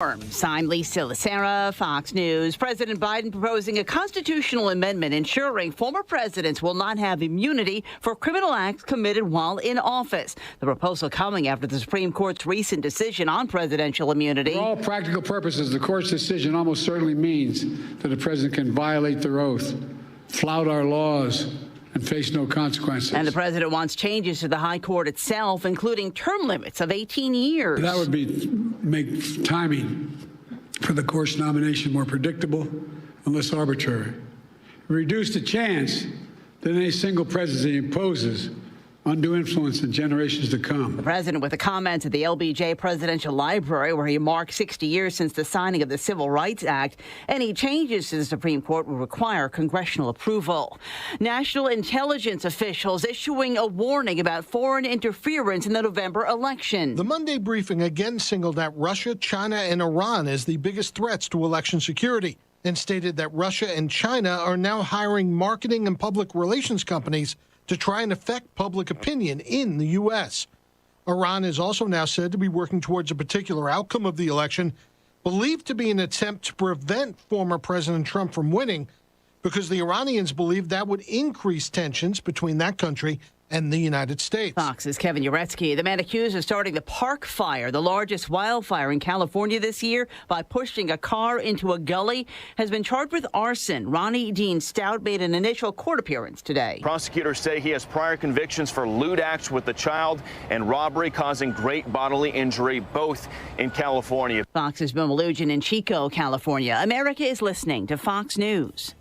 I'm Lisa Lacera, Fox News. President Biden proposing a constitutional amendment ensuring former presidents will not have immunity for criminal acts committed while in office. The proposal coming after the Supreme Court's recent decision on presidential immunity. For all practical purposes, the court's decision almost certainly means that the president can violate their oath, flout our laws, and face no consequences. And the president wants changes to the high court itself, including term limits of 18 years. That would make timing for the court's nomination more predictable and less arbitrary. Reduce the chance that any single presidency imposes undue influence in generations to come. The president with the comments at the LBJ Presidential Library, where he marked 60 years since the signing of the Civil Rights Act. Any changes to the Supreme Court will require congressional approval. National intelligence officials issuing a warning about foreign interference in the November election. The Monday briefing again singled out Russia, China, and Iran as the biggest threats to election security, and stated that Russia and China are now hiring marketing and public relations companies to try and affect public opinion in the U.S. Iran is also now said to be working towards a particular outcome of the election, believed to be an attempt to prevent former President Trump from winning, because the Iranians believe that would increase tensions between that country and the United States. Fox's Kevin Uretsky, the man accused of starting the Park Fire, the largest wildfire in California this year, by pushing a car into a gully, has been charged with arson. Ronnie Dean Stout made an initial court appearance today. Prosecutors say he has prior convictions for lewd acts with the child and robbery causing great bodily injury, both in California. Fox's Bill Malugin in Chico, California. America is listening to Fox News.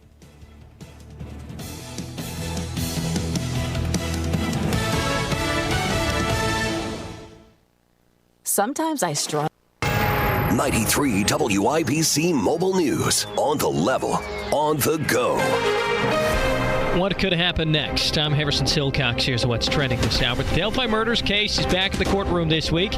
Sometimes I struggle. 93 WIBC Mobile News. On the level, on the go. What could happen next? I'm Harrison Silcox. Here's what's trending this hour. The Delphi murders case is back in the courtroom this week.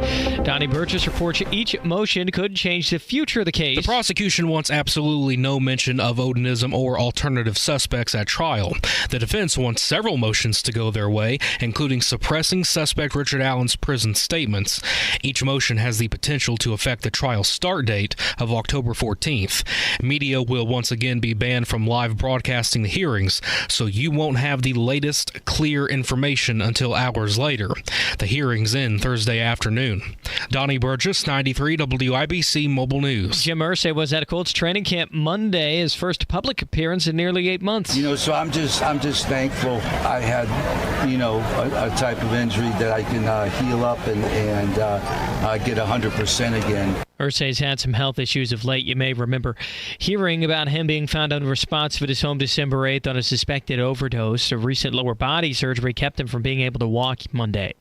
Donnie Burgess reports each motion could change the future of the case. The prosecution wants absolutely no mention of Odinism or alternative suspects at trial. The defense wants several motions to go their way, including suppressing suspect Richard Allen's prison statements. Each motion has the potential to affect the trial start date of October 14th. Media will once again be banned from live broadcasting the hearings, so you won't have the latest clear information until hours later. The hearings end Thursday afternoon. Donnie Burgess, 93 WIBC Mobile News. Jim Irsay was at a Colts training camp Monday, his first public appearance in nearly 8 months. So I'm just thankful I had, a type of injury that I can heal up and get 100% again. Irsay's had some health issues of late. You may remember hearing about him being found unresponsive at his home December 8th on a suspected overdose. A recent lower body surgery kept him from being able to walk Monday.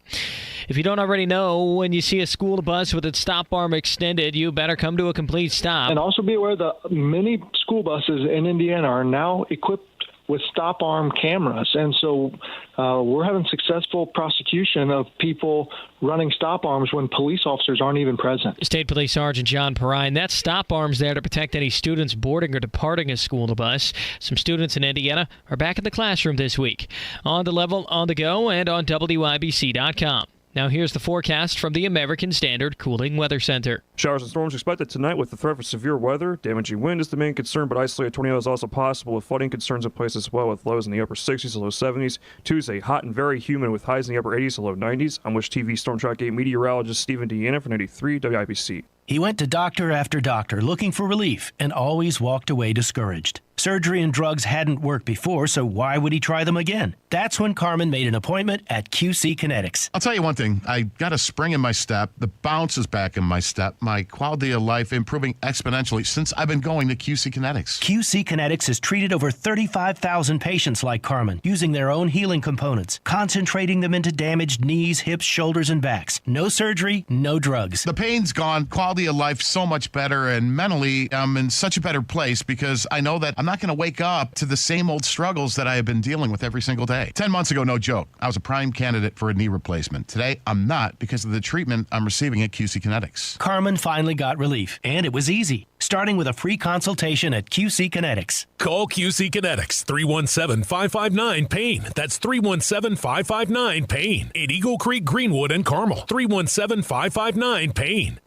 If you don't already know, when you see a school bus with its stop arm extended, you better come to a complete stop. And also be aware that many school buses in Indiana are now equipped with stop arm cameras. And so we're having successful prosecution of people running stop arms when police officers aren't even present. State Police Sergeant John Perrine, that stop arm's there to protect any students boarding or departing a school bus. Some students in Indiana are back in the classroom this week. On the level, on the go, and on WIBC.com. Now here's the forecast from the American Standard Cooling Weather Center. Showers and storms expected tonight with the threat for severe weather. Damaging wind is the main concern, but isolated tornadoes also possible with flooding concerns in place as well, with lows in the upper 60s to low 70s. Tuesday, hot and very humid with highs in the upper 80s to low 90s. I'm Wish TV Storm Track 8 meteorologist Stephen Deanna for 93 WIBC. He went to doctor after doctor looking for relief and always walked away discouraged. Surgery and drugs hadn't worked before, so why would he try them again? That's when Carmen made an appointment at QC Kinetics. I'll tell you one thing. I got a spring in my step. The bounce is back in my step. My quality of life improving exponentially since I've been going to QC Kinetics. QC Kinetics has treated over 35,000 patients like Carmen, using their own healing components, concentrating them into damaged knees, hips, shoulders, and backs. No surgery, no drugs. The pain's gone. Quality of life so much better, and mentally I'm in such a better place because I know that I'm not going to wake up to the same old struggles that I have been dealing with every single day. 10 months ago, no joke, I was a prime candidate for a knee replacement. Today, I'm not because of the treatment I'm receiving at QC Kinetics. Carmen finally got relief, and it was easy, starting with a free consultation at QC Kinetics. Call QC Kinetics, 317-559-PAIN. That's 317-559-PAIN. In Eagle Creek, Greenwood, and Carmel, 317-559-PAIN.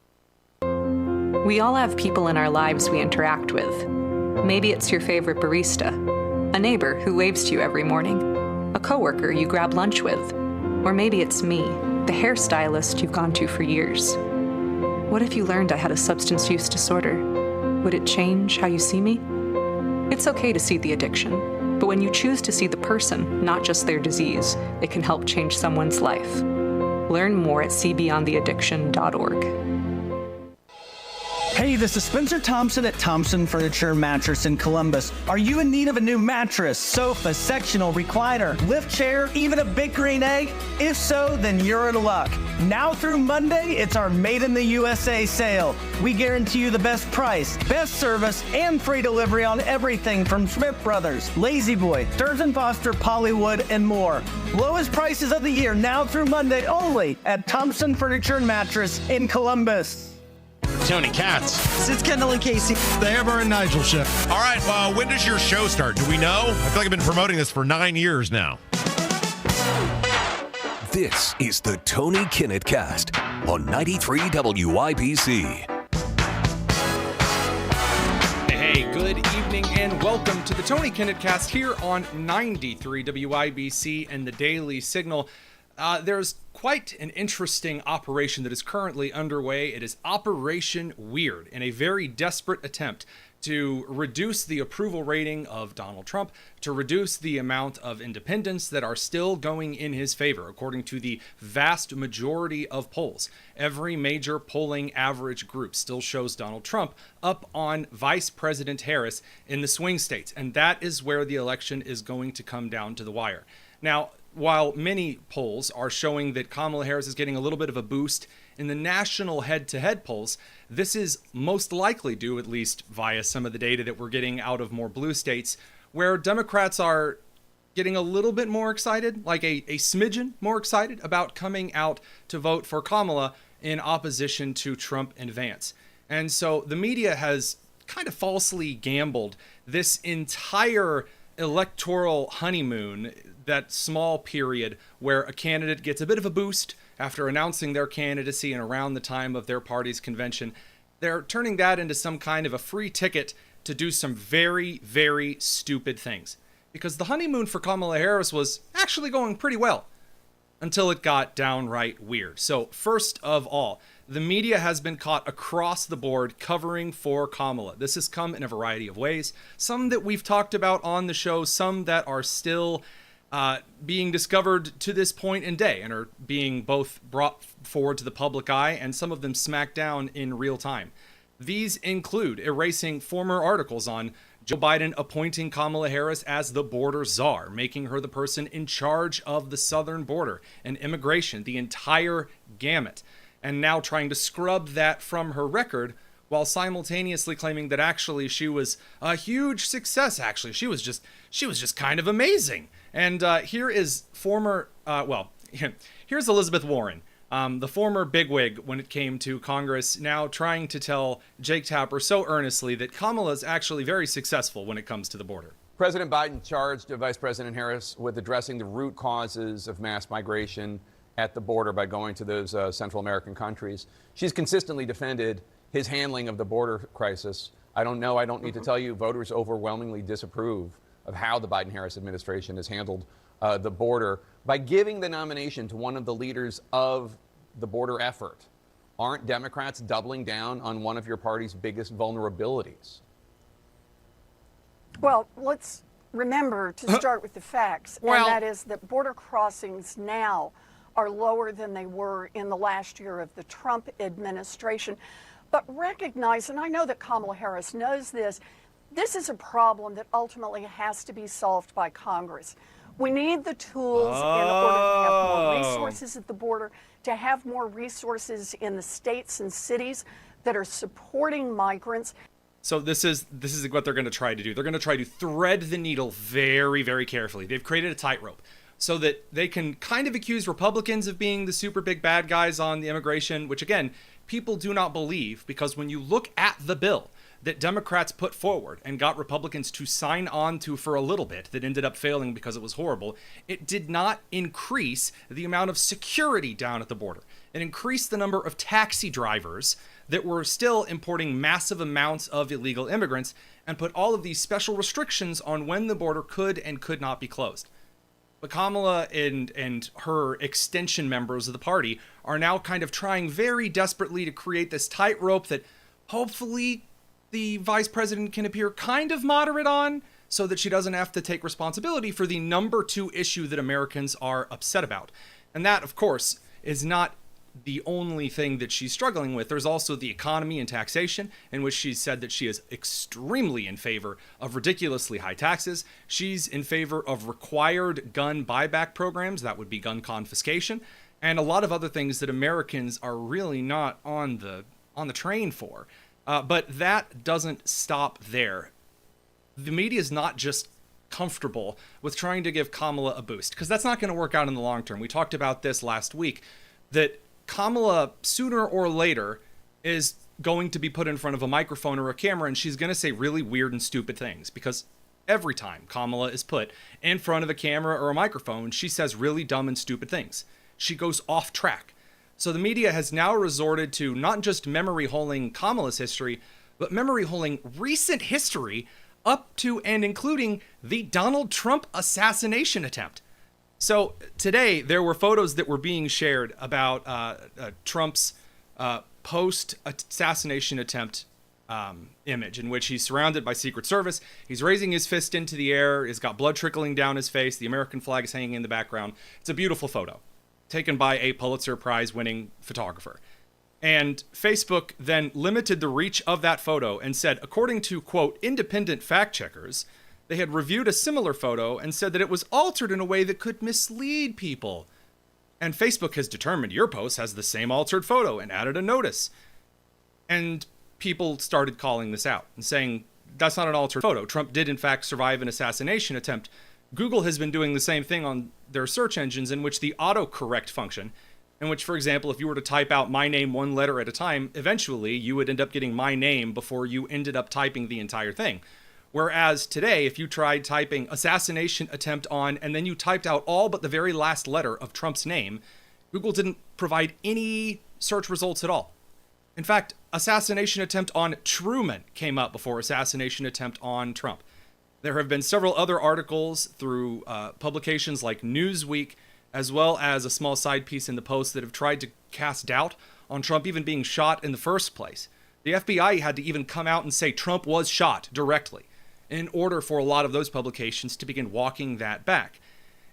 We all have people in our lives we interact with. Maybe it's your favorite barista, a neighbor who waves to you every morning, a coworker you grab lunch with, or maybe it's me, the hairstylist you've gone to for years. What if you learned I had a substance use disorder? Would it change how you see me? It's okay to see the addiction, but when you choose to see the person, not just their disease, it can help change someone's life. Learn more at cbeyondtheaddiction.org. Hey, this is Spencer Thompson at Thompson Furniture Mattress in Columbus. Are you in need of a new mattress, sofa, sectional, recliner, lift chair, even a big green egg? If so, then you're in luck. Now through Monday, it's our Made in the USA sale. We guarantee you the best price, best service, and free delivery on everything from Smith Brothers, Lazy Boy, Stearns & Foster, Pollywood, and more. Lowest prices of the year now through Monday only at Thompson Furniture and Mattress in Columbus. Tony Katz. It's Kendall and Casey, the Amber and Nigel show. All right, when does your show start? Do we know? I feel like I've been promoting this for 9 years now. This is the Tony Kinnett Cast on 93 WIBC. Hey, good evening and welcome to the Tony Kinnett Cast here on 93 WIBC and the Daily Signal. There's quite an interesting operation that is currently underway. It is Operation W.E.I.R.D, in a very desperate attempt to reduce the approval rating of Donald Trump, to reduce the amount of independents that are still going in his favor, according to the vast majority of polls. Every major polling average group still shows Donald Trump up on Vice President Harris in the swing states, and that is where the election is going to come down to the wire. Now, while many polls are showing that Kamala Harris is getting a little bit of a boost in the national head-to-head polls, this is most likely due, at least via some of the data that we're getting out of more blue states, where Democrats are getting a little bit more excited, like a smidgen more excited about coming out to vote for Kamala in opposition to Trump and Vance. And so the media has kind of falsely gambled this entire electoral honeymoon, that small period where a candidate gets a bit of a boost after announcing their candidacy and around the time of their party's convention. They're turning that into some kind of a free ticket to do some very, very stupid things. Because the honeymoon for Kamala Harris was actually going pretty well until it got downright weird. So first of all, the media has been caught across the board covering for Kamala. This has come in a variety of ways. Some that we've talked about on the show, some that are still being discovered to this point in day and are being both brought forward to the public eye and some of them smacked down in real time. These include erasing former articles on Joe Biden appointing Kamala Harris as the border czar, making her the person in charge of the southern border and immigration, the entire gamut, and now trying to scrub that from her record while simultaneously claiming that actually she was a huge success. Actually, she was just kind of amazing. And here is here's Elizabeth Warren, the former bigwig when it came to Congress, now trying to tell Jake Tapper so earnestly that Kamala is actually very successful when it comes to the border. President Biden charged Vice President Harris with addressing the root causes of mass migration at the border by going to those Central American countries. She's consistently defended his handling of the border crisis. I don't need to tell you, voters overwhelmingly disapprove of how the Biden-Harris administration has handled the border by giving the nomination to one of the leaders of the border effort. Aren't Democrats doubling down on one of your party's biggest vulnerabilities? Well, let's remember to start with the facts, and that is that border crossings now are lower than they were in the last year of the Trump administration. But recognize, and I know that Kamala Harris knows this is a problem that ultimately has to be solved by Congress. We need the tools in order to have more resources at the border, to have more resources in the states and cities that are supporting migrants. So this is what they're going to try to do. They're going to try to thread the needle very, very carefully. They've created a tightrope so that they can kind of accuse Republicans of being the super big bad guys on the immigration, which again, people do not believe, because when you look at the bill that Democrats put forward and got Republicans to sign on to for a little bit, that ended up failing because it was horrible, it did not increase the amount of security down at the border. and increased the number of taxi drivers that were still importing massive amounts of illegal immigrants, and put all of these special restrictions on when the border could and could not be closed. But Kamala and her extension members of the party are now kind of trying very desperately to create this tightrope that hopefully the vice president can appear kind of moderate on, so that she doesn't have to take responsibility for the number 2 issue that Americans are upset about. And that, of course, is not the only thing that she's struggling with. There's also the economy and taxation, in which she said that she is extremely in favor of ridiculously high taxes. She's in favor of required gun buyback programs, that would be gun confiscation, and a lot of other things that Americans are really not on the train for. But that doesn't stop there. The media is not just comfortable with trying to give Kamala a boost, because that's not going to work out in the long term. We talked about this last week, that Kamala, sooner or later, is going to be put in front of a microphone or a camera, and she's going to say really weird and stupid things, because every time Kamala is put in front of a camera or a microphone, she says really dumb and stupid things. She goes off track. So the media has now resorted to not just memory holing Kamala's history, but memory holing recent history up to and including the Donald Trump assassination attempt. So today, there were photos that were being shared about Trump's post-assassination attempt image, in which he's surrounded by Secret Service. He's raising his fist into the air. He's got blood trickling down his face. The American flag is hanging in the background. It's a beautiful photo, taken by a Pulitzer Prize-winning photographer. And Facebook then limited the reach of that photo and said, according to, quote, independent fact-checkers, they had reviewed a similar photo and said that it was altered in a way that could mislead people. And Facebook has determined your post has the same altered photo and added a notice. And people started calling this out and saying, that's not an altered photo. Trump did, in fact, survive an assassination attempt. Google has been doing the same thing on their search engines, in which the autocorrect function, in which, for example, if you were to type out my name one letter at a time, eventually you would end up getting my name before you ended up typing the entire thing. Whereas today, if you tried typing assassination attempt on, and then you typed out all but the very last letter of Trump's name, Google didn't provide any search results at all. In fact, assassination attempt on Truman came up before assassination attempt on Trump. There have been several other articles through publications like Newsweek, as well as a small side piece in the Post, that have tried to cast doubt on Trump even being shot in the first place. The FBI had to even come out and say Trump was shot directly in order for a lot of those publications to begin walking that back.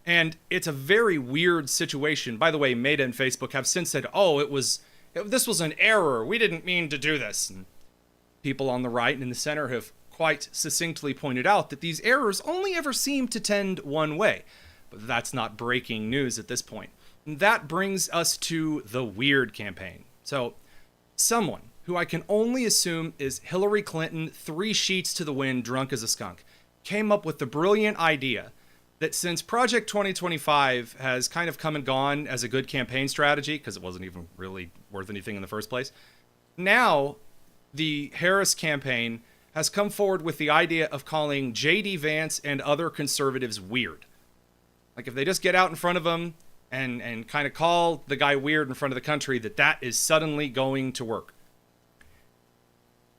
And it's a very weird situation. By the way, Meta and Facebook have since said, this was an error. We didn't mean to do this. And people on the right and in the center have quite succinctly pointed out that these errors only ever seem to tend one way. But that's not breaking news at this point. And that brings us to the W.E.I.R.D campaign. So, someone who I can only assume is Hillary Clinton, 3 sheets to the wind, drunk as a skunk, came up with the brilliant idea that since Project 2025 has kind of come and gone as a good campaign strategy, because it wasn't even really worth anything in the first place, now the Harris campaign has come forward with the idea of calling J.D. Vance and other conservatives weird. Like, if they just get out in front of them and kind of call the guy weird in front of the country, that is suddenly going to work.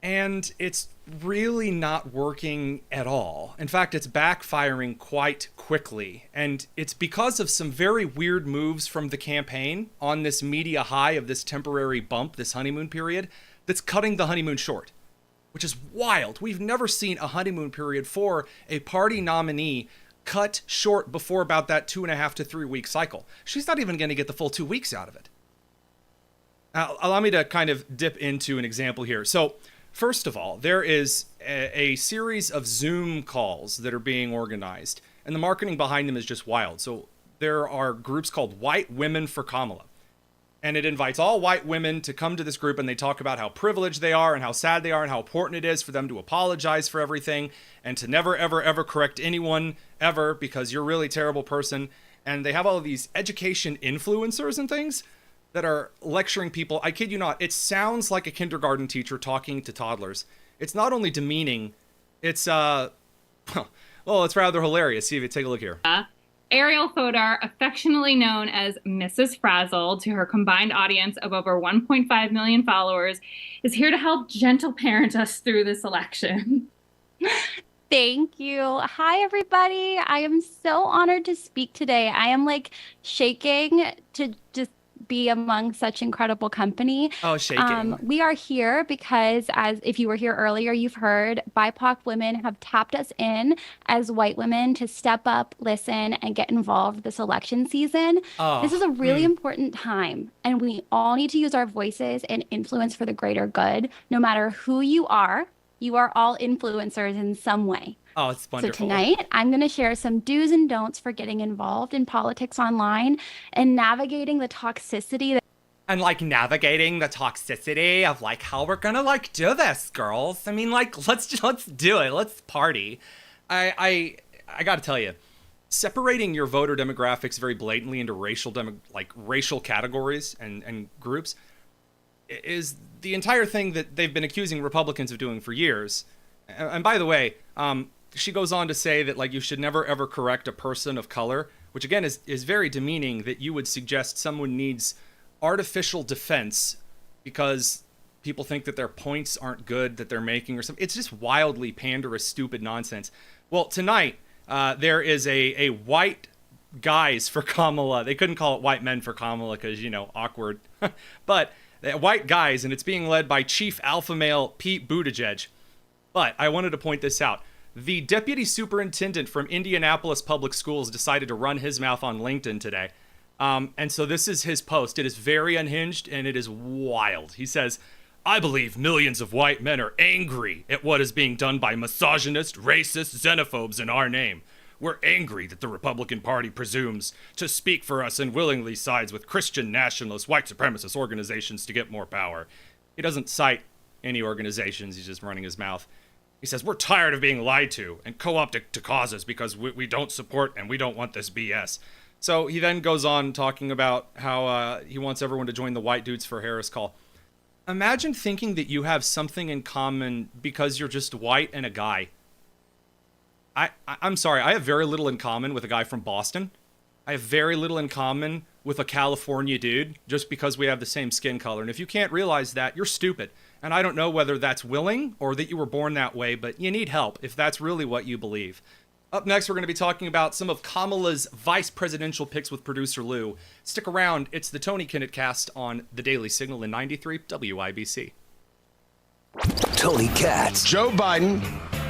And it's really not working at all. In fact, it's backfiring quite quickly. And it's because of some very weird moves from the campaign on this media high of this temporary bump, this honeymoon period, that's cutting the honeymoon short, which is wild. We've never seen a honeymoon period for a party nominee cut short before about that 2.5 to 3 week cycle. She's not even going to get the full 2 weeks out of it. Now, allow me to kind of dip into an example here. So, first of all, there is a series of Zoom calls that are being organized, and the marketing behind them is just wild. So there are groups called White Women for Kamala, and it invites all white women to come to this group, and they talk about how privileged they are and how sad they are and how important it is for them to apologize for everything and to never, ever, ever correct anyone ever because you're a really terrible person. And they have all of these education influencers and things that are lecturing people. I kid you not, it sounds like a kindergarten teacher talking to toddlers. It's not only demeaning, it's, well, it's rather hilarious. See if you take a look here. Ariel Fodor, affectionately known as Mrs. Frazzle, to her combined audience of over 1.5 million followers, is here to help gentle parent us through this election. Thank you. Hi, everybody. I am so honored to speak today. I am shaking to just be among such incredible company. Oh, shaking. We are here because, as if you were here earlier, you've heard BIPOC women have tapped us in as white women to step up, listen, and get involved this election season. This is a really important time, and we all need to use our voices and influence for the greater good. No matter who you are all influencers in some way. Oh, it's wonderful. So tonight, I'm going to share some do's and don'ts for getting involved in politics online and navigating the toxicity. And navigating the toxicity of how we're going to do this, girls. I mean, let's do it. Let's party. I got to tell you, separating your voter demographics very blatantly into racial categories and groups is the entire thing that they've been accusing Republicans of doing for years. And by the way, she goes on to say that you should never ever correct a person of color, which again is very demeaning, that you would suggest someone needs artificial defense because people think that their points aren't good that they're making or something. It's just wildly panderous, stupid nonsense. Well, tonight there is a white guys for Kamala. They couldn't call it white men for Kamala because, awkward. But white guys, and it's being led by Chief Alpha Male Pete Buttigieg. But I wanted to point this out. The deputy superintendent from Indianapolis Public Schools decided to run his mouth on LinkedIn today. And so this is his post. It is very unhinged, and it is wild. He says, "I believe millions of white men are angry at what is being done by misogynist, racist, xenophobes in our name. We're angry that the Republican Party presumes to speak for us and willingly sides with Christian nationalist, white supremacist organizations to get more power." He doesn't cite any organizations. He's just running his mouth. He says, "We're tired of being lied to and co-opted to causes because we don't support and we don't want this BS." So he then goes on talking about how he wants everyone to join the White Dudes for Harris call. Imagine thinking that you have something in common because you're just white and a guy. I'm sorry, I have very little in common with a guy from Boston. I have very little in common with a California dude just because we have the same skin color. And if you can't realize that, you're stupid. And I don't know whether that's willing or that you were born that way, but you need help if that's really what you believe. Up next, we're going to be talking about some of Kamala's vice presidential picks with producer Lou. Stick around. It's the Tony Kinnett Cast on the Daily Signal in 93 WIBC. Tony Katz. Joe Biden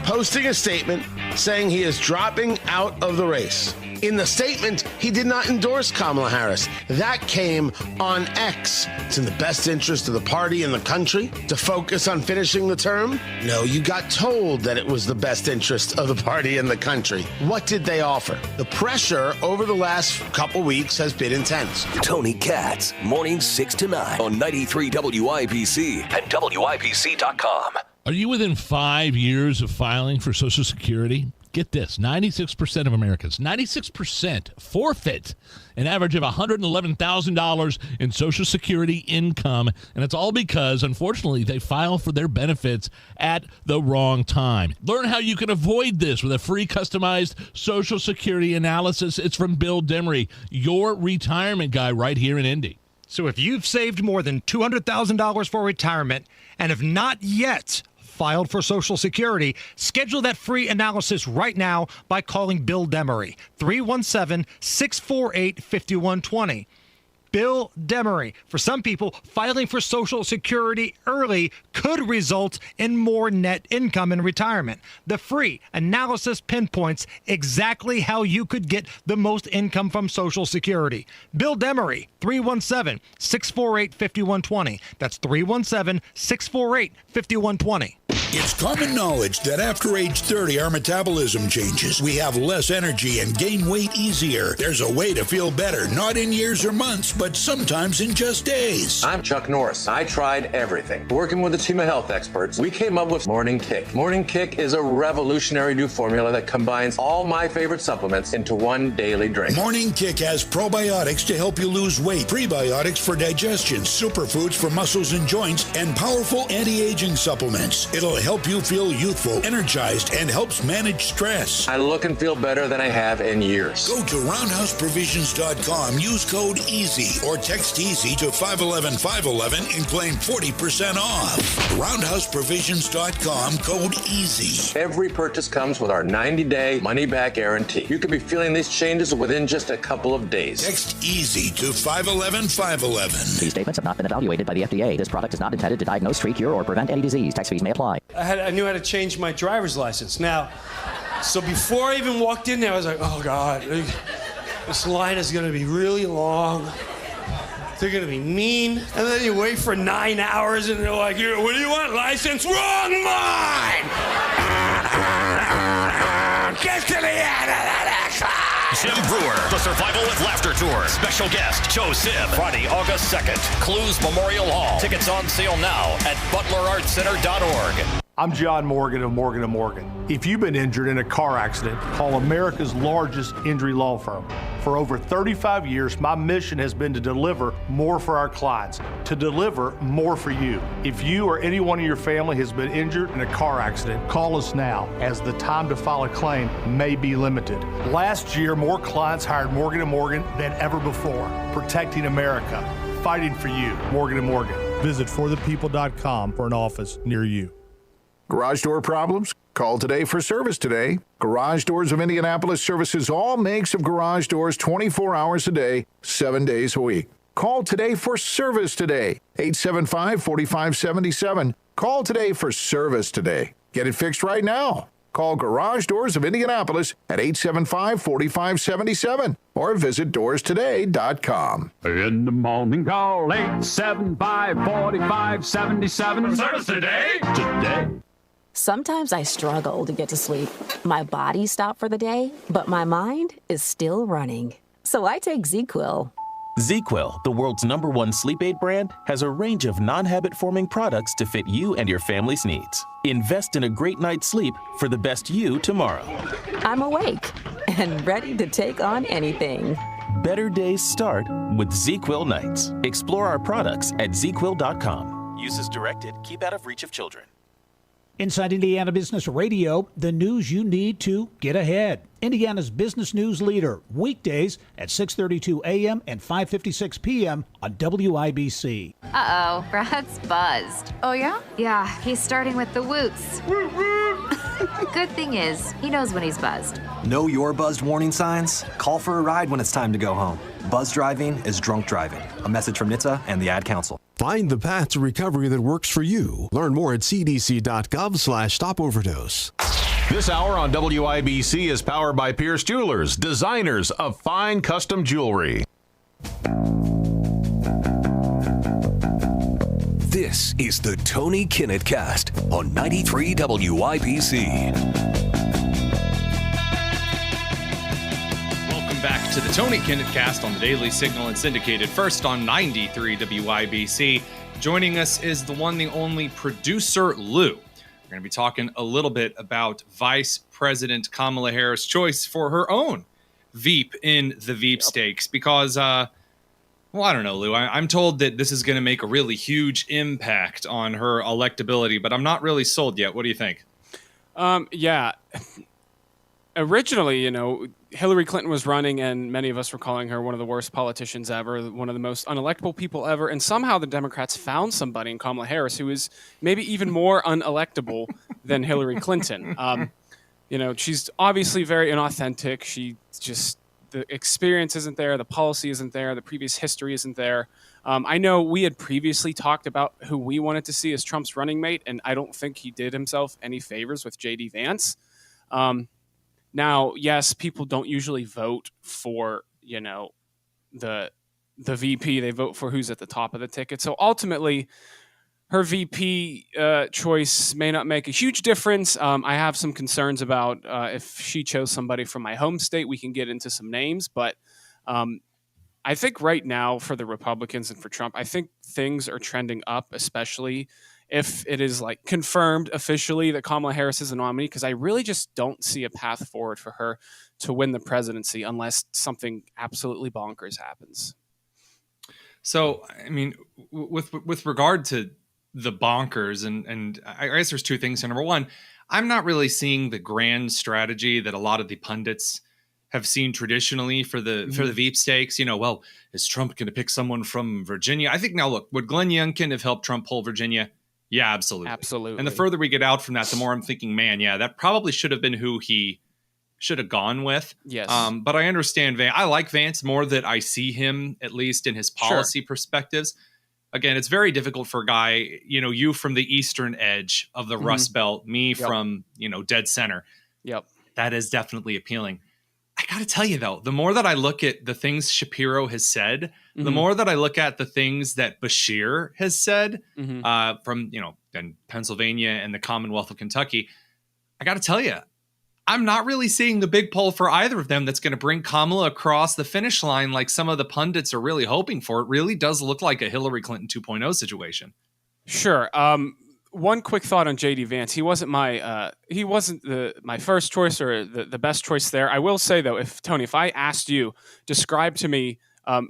posting a statement saying he is dropping out of the race. In the statement, he did not endorse Kamala Harris. That came on X. It's in the best interest of the party and the country to focus on finishing the term. No, you got told that it was the best interest of the party and the country. What did they offer? The pressure over the last couple weeks has been intense. Tony Katz, mornings 6 to 9 on 93 WIBC and WIBC.com. Are you within 5 years of filing for Social Security? Get this, 96% of Americans, 96% forfeit an average of $111,000 in Social Security income, and it's all because, unfortunately, they file for their benefits at the wrong time. Learn how you can avoid this with a free customized Social Security analysis. It's from Bill Demery, your retirement guy right here in Indy. So if you've saved more than $200,000 for retirement and have not yet filed for Social Security, schedule that free analysis right now by calling Bill Demery, 317-648-5120. Bill Demery. For some people, filing for Social Security early could result in more net income in retirement. The free analysis pinpoints exactly how you could get the most income from Social Security. Bill Demery, 317-648-5120. That's 317-648-5120. It's common knowledge that after age 30, our metabolism changes. We have less energy and gain weight easier. There's a way to feel better, not in years or months, but sometimes in just days. I'm Chuck Norris. I tried everything. Working with a team of health experts, we came up with Morning Kick. Morning Kick is a revolutionary new formula that combines all my favorite supplements into one daily drink. Morning Kick has probiotics to help you lose weight, prebiotics for digestion, superfoods for muscles and joints, and powerful anti-aging supplements. It'll will help you feel youthful, energized, and helps manage stress. I look and feel better than I have in years. Go to roundhouseprovisions.com, use code EASY or text EASY to 511-511 and claim 40% off. Roundhouseprovisions.com, code EASY. Every purchase comes with our 90-day money-back guarantee. You could be feeling these changes within just a couple of days. Text EASY to 511-511. These statements have not been evaluated by the FDA. This product is not intended to diagnose, treat, cure, or prevent any disease. Tax fees may apply. I knew how to change my driver's license. Now, so before I even walked in there, I was like, oh, God, this line is going to be really long. They're going to be mean. And then you wait for 9 hours, and they're like, what do you want, license? Wrong line! Get to the end of the next one! Sim Brewer, the Survival with Laughter Tour. Special guest, Joe Sim. Friday, August 2nd. Clues Memorial Hall. Tickets on sale now at butlerartcenter.org. I'm John Morgan of Morgan & Morgan. If you've been injured in a car accident, call America's largest injury law firm. For over 35 years, my mission has been to deliver more for our clients, to deliver more for you. If you or anyone in your family has been injured in a car accident, call us now, as the time to file a claim may be limited. Last year, more clients hired Morgan & Morgan than ever before, protecting America, fighting for you. Morgan & Morgan. Visit forthepeople.com for an office near you. Garage door problems? Call today for service today. Garage Doors of Indianapolis services all makes of garage doors 24 hours a day, 7 days a week. Call today for service today. 875-4577. Call today for service today. Get it fixed right now. Call Garage Doors of Indianapolis at 875-4577 or visit doorstoday.com. In the morning, call 875-4577. Service today. Today. Sometimes I struggle to get to sleep. My body stopped for the day, but my mind is still running. So I take ZzzQuil. ZzzQuil, the world's #1 sleep aid brand, has a range of non-habit-forming products to fit you and your family's needs. Invest in a great night's sleep for the best you tomorrow. I'm awake and ready to take on anything. Better days start with ZzzQuil nights. Explore our products at ZzzQuil.com. Use as directed. Keep out of reach of children. Inside Indiana Business Radio, the news you need to get ahead. Indiana's business news leader, weekdays at 6:32 a.m. and 5:56 p.m. on WIBC. Uh-oh, Brad's buzzed. Oh, yeah? Yeah, he's starting with the woots. Good thing is, he knows when he's buzzed. Know your buzzed warning signs? Call for a ride when it's time to go home. Buzz driving is drunk driving. A message from NHTSA and the Ad Council. Find the path to recovery that works for you. Learn more at cdc.gov/stopoverdose. This hour on WIBC is powered by Pierce Jewelers, designers of fine custom jewelry. This is the Tony Kinnett Cast on 93 WIBC. Welcome back to the Tony Kinnett Cast on the Daily Signal and syndicated first on 93 WIBC. Joining us is the one, the only producer, Lou. We're going to be talking a little bit about Vice President Kamala Harris' choice for her own Veep in the Veep stakes because, well, I don't know, Lou. I'm told that this is going to make a really huge impact on her electability, but I'm not really sold yet. What do you think? Yeah. Originally, Hillary Clinton was running, and many of us were calling her one of the worst politicians ever, one of the most unelectable people ever. And somehow the Democrats found somebody in Kamala Harris who is maybe even more unelectable than Hillary Clinton. She's obviously very inauthentic. The experience isn't there, the policy isn't there, the previous history isn't there. I know we had previously talked about who we wanted to see as Trump's running mate, and I don't think he did himself any favors with J.D. Vance. Now, yes, people don't usually vote for, the VP. They vote for who's at the top of the ticket. So ultimately, her VP choice may not make a huge difference. I have some concerns about if she chose somebody from my home state. We can get into some names, but I think right now for the Republicans and for Trump, I think things are trending up, especially if it is confirmed officially that Kamala Harris is a nominee, because I really just don't see a path forward for her to win the presidency unless something absolutely bonkers happens. So, I mean, with regard to the bonkers. And I guess there's two things. So number one, I'm not really seeing the grand strategy that a lot of the pundits have seen traditionally for the Veep stakes. You know, well, is Trump going to pick someone from Virginia? I think now, look, would Glenn Youngkin have helped Trump pull Virginia? Yeah, absolutely. Absolutely. And the further we get out from that, the more I'm thinking, man, yeah, that probably should have been who he should have gone with. Yes. But I understand Vance. I like Vance more that I see him, at least in his policy perspectives. Again, it's very difficult for a guy, you know, you from the eastern edge of the Rust Belt, me from, you know, dead center. Yep. That is definitely appealing. I got to tell you, though, the more that I look at the things Shapiro has said, the more that I look at the things that Bashir has said from, you know, in Pennsylvania and the Commonwealth of Kentucky, I got to tell you, I'm not really seeing the big poll for either of them that's going to bring Kamala across the finish line like some of the pundits are really hoping for. It really does look like a Hillary Clinton 2.0 situation. Sure. One quick thought on J.D. Vance. He wasn't my my first choice or the best choice there. I will say, though, if I asked you, describe to me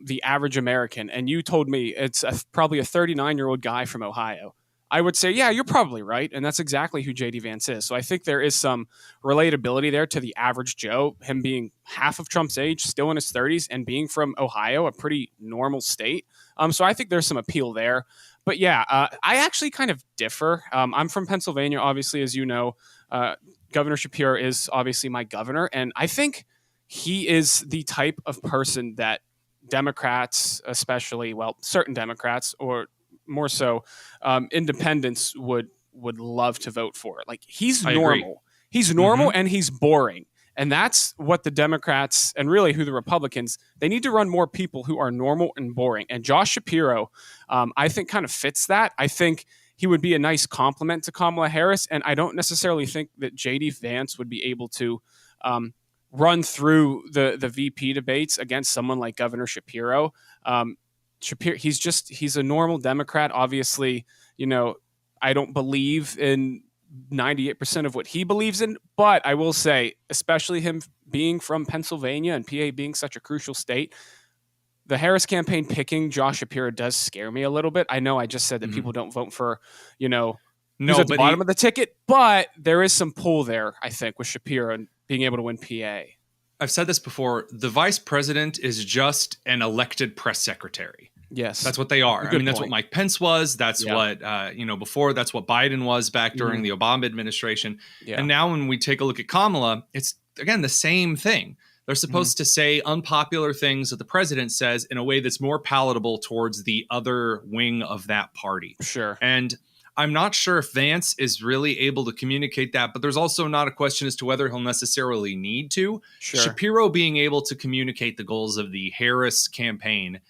the average American, and you told me it's probably a 39-year-old guy from Ohio, I would say, yeah, you're probably right. And that's exactly who J.D. Vance is. So I think there is some relatability there to the average Joe, him being half of Trump's age, still in his 30s, and being from Ohio, a pretty normal state. So I think there's some appeal there. But yeah, I actually kind of differ. I'm from Pennsylvania, obviously, as you know. Governor Shapiro is obviously my governor. And I think he is the type of person that Democrats, especially, well, certain Democrats, or more so independents would love to vote for. Like, he's normal. He's normal and he's boring. And that's what the Democrats and really who the Republicans, they need to run more people who are normal and boring. And Josh Shapiro, I think, kind of fits that. I think he would be a nice complement to Kamala Harris. And I don't necessarily think that J.D. Vance would be able to run through the VP debates against someone like Governor Shapiro. Shapiro, he's a normal Democrat. Obviously, you know, I don't believe in 98% of what he believes in, but I will say, especially him being from Pennsylvania and PA being such a crucial state, the Harris campaign picking Josh Shapiro does scare me a little bit. I know I just said that people don't vote for, you know, who's at the bottom of the ticket, but there is some pull there, I think, with Shapiro and being able to win PA. I've said this before. The vice president is just an elected press secretary. Yes. That's what they are. I mean, that's what Mike Pence was. That's what, before, that's what Biden was back during the Obama administration. Yeah. And now when we take a look at Kamala, it's, again, the same thing. They're supposed to say unpopular things that the president says in a way that's more palatable towards the other wing of that party. Sure. And I'm not sure if Vance is really able to communicate that, but there's also not a question as to whether he'll necessarily need to. Sure. Shapiro being able to communicate the goals of the Harris campaign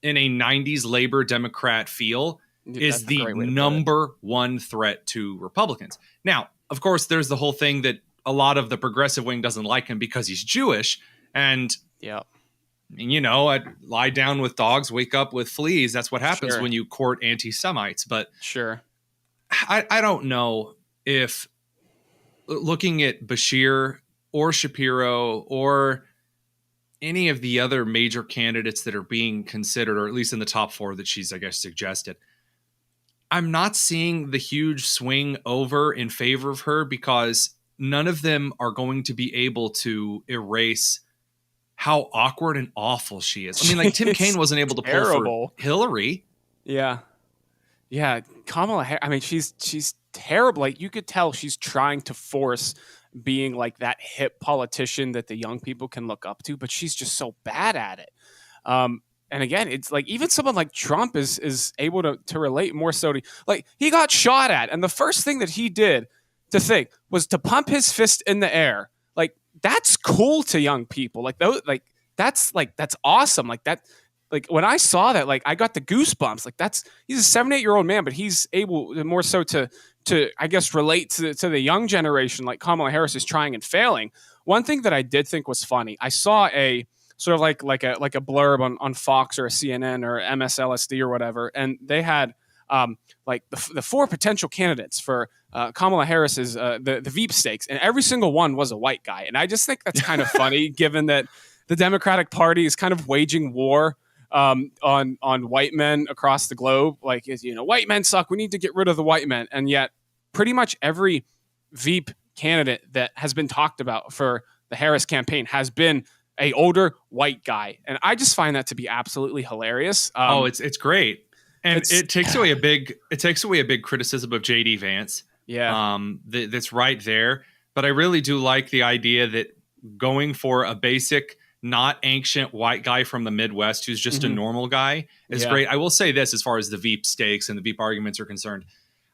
in a 90s labor Democrat feel is the number one threat to Republicans. Now, of course, there's the whole thing that a lot of the progressive wing doesn't like him because he's Jewish. And, you know, I'd lie down with dogs, wake up with fleas. That's what happens when you court anti-Semites. But I don't know if looking at Bashir or Shapiro or any of the other major candidates that are being considered, or at least in the top four that she's, I guess, suggested, I'm not seeing the huge swing over in favor of her because none of them are going to be able to erase how awkward and awful she is. I mean, like Tim Kaine wasn't able to pull for Hillary. Yeah. Yeah. Kamala Harris, I mean, she's terrible. Like, you could tell she's trying to force being like that hip politician that the young people can look up to, but she's just so bad at it. And again, it's like even someone like Trump is able to relate more so to, like, he got shot at, and the first thing that he did to think was to pump his fist in the air. Like, that's cool to young people. Like, those, that's awesome. Like that. Like, when I saw that, like, I got the goosebumps. Like, he's a 7-8-year-old man, but he's able more so to I guess relate to the young generation, like Kamala Harris is trying and failing. One thing that I did think was funny, I saw a sort of like a blurb on Fox or a CNN or MSLSD or whatever, and they had like the 4 potential candidates for Kamala Harris's the Veep stakes, and every single one was a white guy. And I just think that's kind of funny, given that the Democratic Party is kind of waging war on white men across the globe. Like, white men suck. We need to get rid of the white men. And yet pretty much every Veep candidate that has been talked about for the Harris campaign has been a older white guy. And I just find that to be absolutely hilarious. It's great. And it takes away a big criticism of J.D. Vance. Yeah. That's right there. But I really do like the idea that going for a basic, not ancient white guy from the Midwest who's just a normal guy is great. I will say this, as far as the Veep stakes and the Veep arguments are concerned,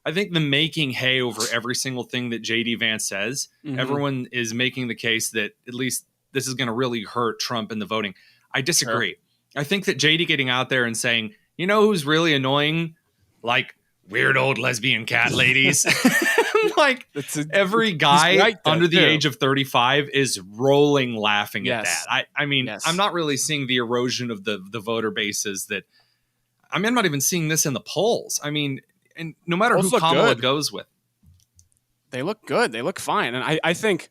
I think the making hay over every single thing that J.D. Vance says, everyone is making the case that at least this is going to really hurt Trump in the voting. I disagree. Sure. I think that J.D. getting out there and saying, you know who's really annoying? Like weird old lesbian cat ladies. Like every guy under the age of 35 is rolling laughing at that. I mean, I'm not really seeing the erosion of the voter bases that, I'm not even seeing this in the polls. I mean, and no matter who Kamala goes with. They look good. They look fine. And I think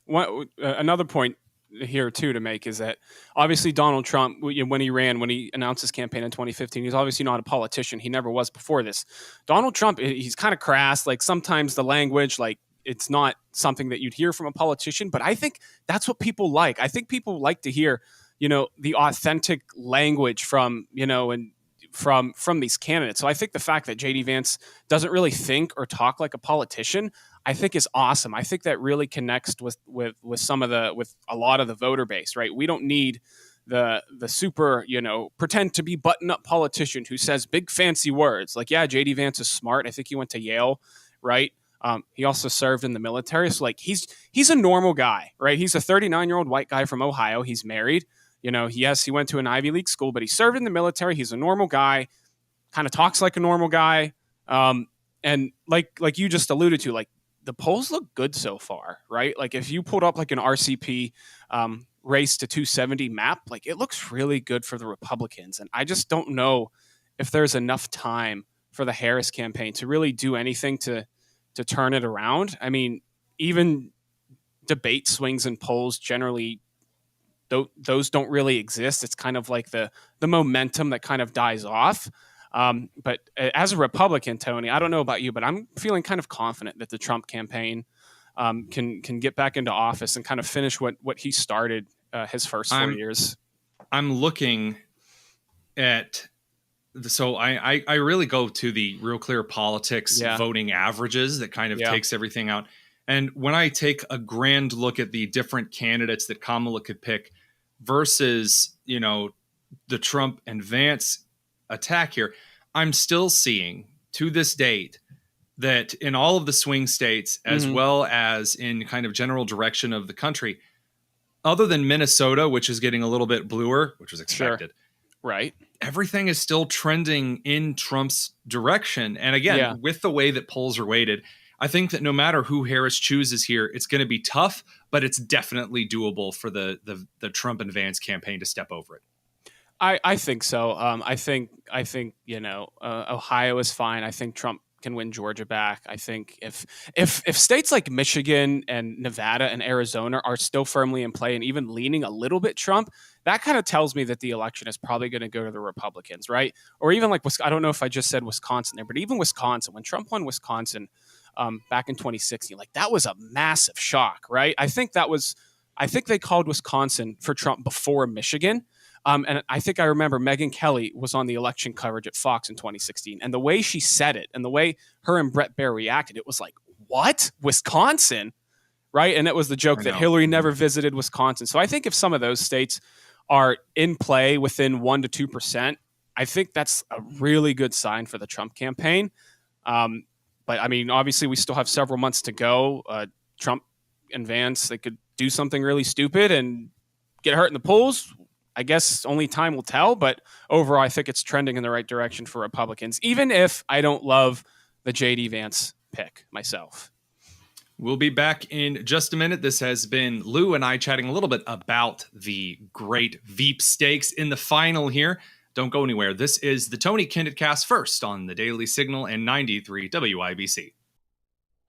another point here too to make is that obviously Donald Trump, when he announced his campaign in 2015, he's obviously not a politician. He never was before this. Donald Trump, he's kind of crass. Like sometimes the language, like it's not something that you'd hear from a politician, but I think that's what people like. I think people like to hear, the authentic language from, and from these candidates. So I think the fact that J.D. Vance doesn't really think or talk like a politician, I think is awesome. I think that really connects with a lot of the voter base, right? We don't need the super, pretend to be button up politician who says big fancy words. Like, yeah, J.D. Vance is smart. I think he went to Yale, right? He also served in the military. So like he's a normal guy, right? He's a 39-year-old white guy from Ohio. He's married. He went to an Ivy League school, but he served in the military. He's a normal guy, kind of talks like a normal guy. And like you just alluded to, like the polls look good so far, right? Like if you pulled up like an RCP race to 270 map, like it looks really good for the Republicans. And I just don't know if there's enough time for the Harris campaign to really do anything to turn it around. I mean, even debate swings and polls generally, those don't really exist. It's kind of like the momentum that kind of dies off. But as a Republican, Tony, I don't know about you, but I'm feeling kind of confident that the Trump campaign can get back into office and kind of finish what he started his first 4 years. I'm looking at so I really go to the Real Clear Politics voting averages that kind of takes everything out. And when I take a grand look at the different candidates that Kamala could pick versus, the Trump and Vance attack here, I'm still seeing to this date that in all of the swing states, as well as in kind of general direction of the country, other than Minnesota, which is getting a little bit bluer, which was expected. Sure. Right. Everything is still trending in Trump's direction. And again, with the way that polls are weighted, I think that no matter who Harris chooses here, it's going to be tough, but it's definitely doable for the Trump and Vance campaign to step over it. I think so. I think Ohio is fine. I think Trump can win Georgia back. I think if states like Michigan and Nevada and Arizona are still firmly in play and even leaning a little bit Trump, that kind of tells me that the election is probably going to go to the Republicans, right? Or even like I don't know if I just said Wisconsin there, but even Wisconsin, when Trump won Wisconsin back in 2016, like that was a massive shock, right? I think they called Wisconsin for Trump before Michigan. And I think I remember Megyn Kelly was on the election coverage at Fox in 2016. And the way she said it and the way her and Brett Baer reacted, it was like, what? Wisconsin? Right? And it was the joke that Hillary never visited Wisconsin. So I think if some of those states are in play within 1% to 2%, I think that's a really good sign for the Trump campaign. But I mean, obviously we still have several months to go. Trump and Vance, they could do something really stupid and get hurt in the polls. I guess only time will tell, but overall, I think it's trending in the right direction for Republicans, even if I don't love the J.D. Vance pick myself. We'll be back in just a minute. This has been Lou and I chatting a little bit about the great Veep stakes in the final here. Don't go anywhere. This is the Tony Kinnett Cast first on the Daily Signal and 93 WIBC.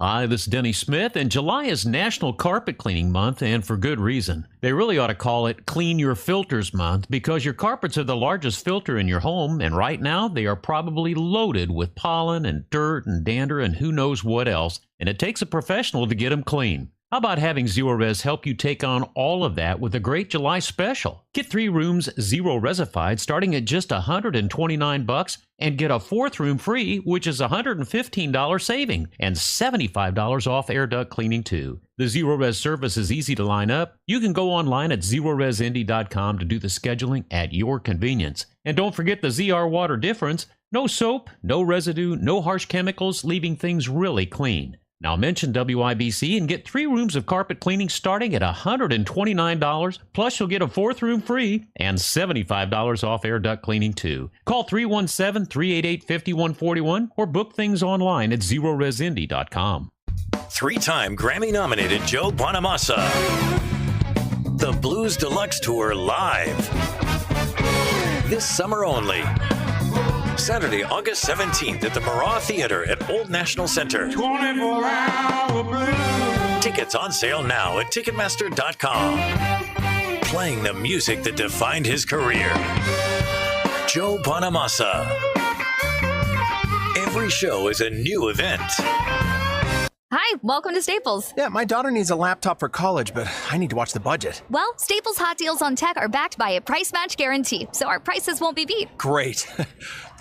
Hi, this is Denny Smith, and July is National Carpet Cleaning Month, and for good reason. They really ought to call it Clean Your Filters Month, because your carpets are the largest filter in your home, and right now they are probably loaded with pollen and dirt and dander and who knows what else, and it takes a professional to get them clean. How about having Zero Res help you take on all of that with a great July special? Get 3 rooms Zero Resified starting at just $129 and get a 4th room free, which is $115 saving and $75 off air duct cleaning too. The Zero Res service is easy to line up. You can go online at zeroresindy.com to do the scheduling at your convenience. And don't forget the ZR water difference. No soap, no residue, no harsh chemicals, leaving things really clean. Now mention WIBC and get 3 rooms of carpet cleaning starting at $129, plus you'll get a 4th room free and $75 off air duct cleaning too. Call 317-388-5141 or book things online at zeroresindy.com. 3-time Grammy-nominated Joe Bonamassa. The Blues Deluxe Tour live. This summer only. Saturday, August 17th at the Marat Theater at Old National Center. 24-hour blues. Tickets on sale now at Ticketmaster.com. Playing the music that defined his career. Joe Bonamassa. Every show is a new event. Hi, welcome to Staples. Yeah, my daughter needs a laptop for college, but I need to watch the budget. Well, Staples hot deals on tech are backed by a price match guarantee, so our prices won't be beat. Great.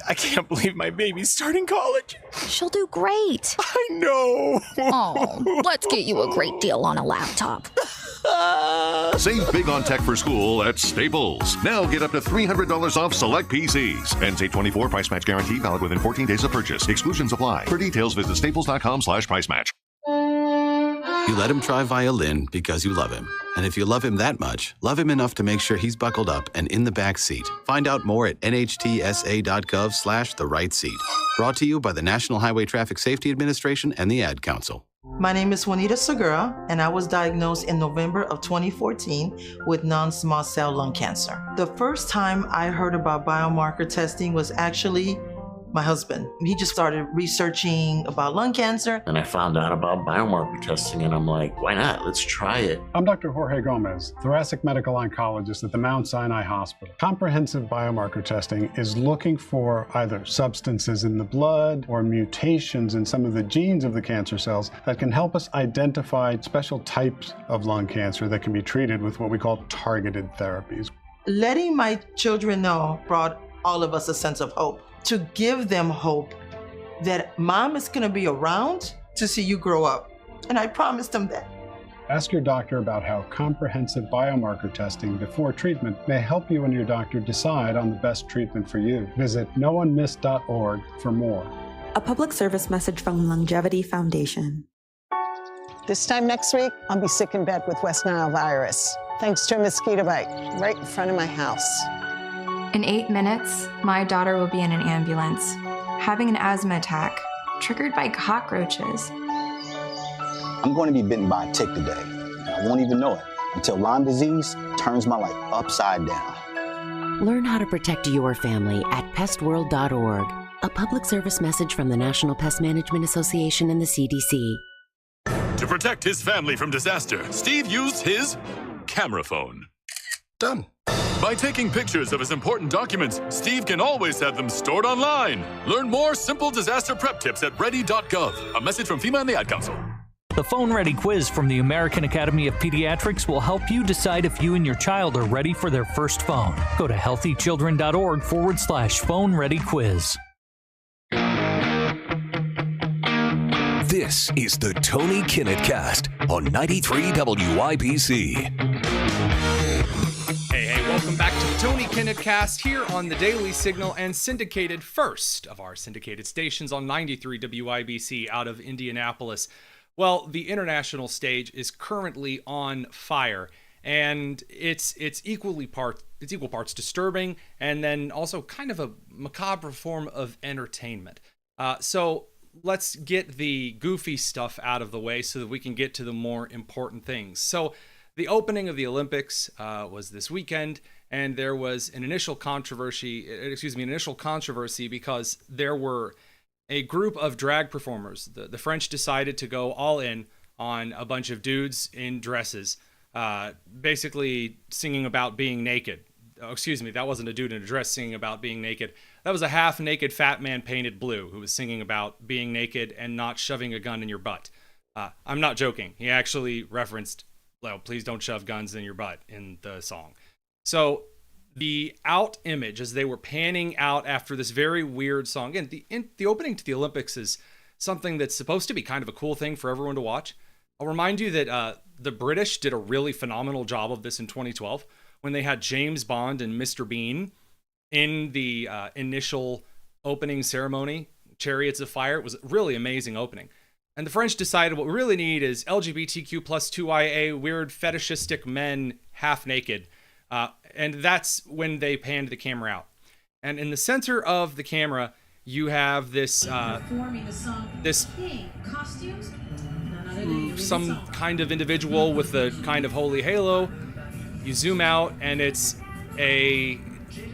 I can't believe my baby's starting college. She'll do great. I know. Oh, let's get you a great deal on a laptop. Save big on tech for school at Staples. Now get up to $300 off select PCs. NC24 price match guarantee valid within 14 days of purchase. Exclusions apply. For details, visit staples.com/price match. You let him try violin because you love him. And if you love him that much, love him enough to make sure he's buckled up and in the back seat. Find out more at nhtsa.gov/the-right seat. Brought to you by the National Highway Traffic Safety Administration and the Ad Council. My name is Juanita Segura, and I was diagnosed in November of 2014 with non-small cell lung cancer. The first time I heard about biomarker testing was actually my husband. He just started researching about lung cancer. And I found out about biomarker testing, and I'm like, why not? Let's try it. I'm Dr. Jorge Gomez, thoracic medical oncologist at the Mount Sinai Hospital. Comprehensive biomarker testing is looking for either substances in the blood or mutations in some of the genes of the cancer cells that can help us identify special types of lung cancer that can be treated with what we call targeted therapies. Letting my children know brought all of us a sense of hope. To give them hope that mom is going to be around to see you grow up. And I promised them that. Ask your doctor about how comprehensive biomarker testing before treatment may help you and your doctor decide on the best treatment for you. Visit noonemiss.org for more. A public service message from Longevity Foundation. This time next week, I'll be sick in bed with West Nile virus, thanks to a mosquito bite right in front of my house. In 8 minutes, my daughter will be in an ambulance, having an asthma attack, triggered by cockroaches. I'm going to be bitten by a tick today, and I won't even know it until Lyme disease turns my life upside down. Learn how to protect your family at pestworld.org. A public service message from the National Pest Management Association and the CDC. To protect his family from disaster, Steve used his camera phone. Done. By taking pictures of his important documents, Steve can always have them stored online. Learn more simple disaster prep tips at ready.gov. A message from FEMA and the Ad Council. The Phone Ready quiz from the American Academy of Pediatrics will help you decide if you and your child are ready for their first phone. Go to healthychildren.org/phone ready quiz. This is the Tony Kinnett Cast on 93 WIBC. Welcome back to the Tony Kinnett Cast here on the Daily Signal and syndicated first of our syndicated stations on 93 WIBC out of Indianapolis. Well, the international stage is currently on fire, and it's equal parts disturbing and then also kind of a macabre form of entertainment. So let's get the goofy stuff out of the way so that we can get to the more important things. So the opening of the Olympics was this weekend, and there was an initial controversy because there were a group of drag performers. The French decided to go all in on a bunch of dudes in dresses, basically singing about being naked. Oh, excuse me, that wasn't a dude in a dress singing about being naked. That was a half-naked fat man painted blue who was singing about being naked and not shoving a gun in your butt. I'm not joking. He actually referenced, well, please don't shove guns in your butt in the song. So the out image as they were panning out after this very weird song. Again, the opening to the Olympics is something that's supposed to be kind of a cool thing for everyone to watch. I'll remind you that the British did a really phenomenal job of this in 2012 when they had James Bond and Mr. Bean in the initial opening ceremony, Chariots of Fire. It was a really amazing opening. And the French decided what we really need is LGBTQ plus 2IA weird fetishistic men half naked. And that's when they panned the camera out. And in the center of the camera, you have this some kind of individual with a kind of holy halo. You zoom out and it's a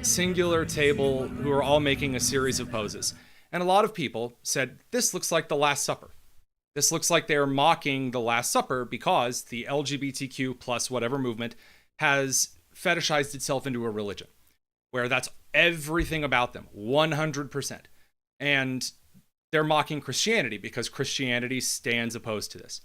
singular table who are all making a series of poses. And a lot of people said, this looks like the Last Supper. This looks like they're mocking the Last Supper because the LGBTQ plus whatever movement has fetishized itself into a religion where that's everything about them, 100%. And they're mocking Christianity because Christianity stands opposed to this.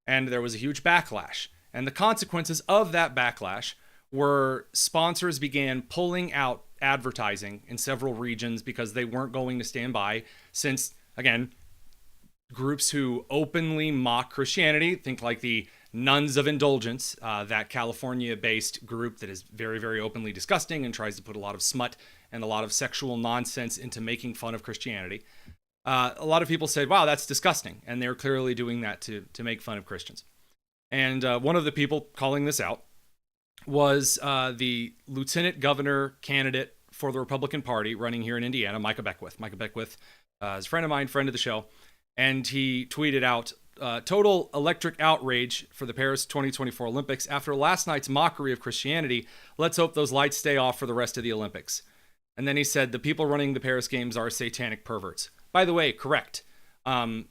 And there was a huge backlash. And the consequences of that backlash were sponsors began pulling out advertising in several regions because they weren't going to stand by, since, again, groups who openly mock Christianity, think like the Nuns of Indulgence, that California-based group that is very, very openly disgusting and tries to put a lot of smut and a lot of sexual nonsense into making fun of Christianity. A lot of people said, wow, that's disgusting. And they're clearly doing that to make fun of Christians. And one of the people calling this out was the lieutenant governor candidate for the Republican Party running here in Indiana, Micah Beckwith. Micah Beckwith is a friend of mine, friend of the show. And he tweeted out, total electric outrage for the Paris 2024 Olympics. After last night's mockery of Christianity, let's hope those lights stay off for the rest of the Olympics. And then he said, the people running the Paris Games are satanic perverts. By the way, correct. You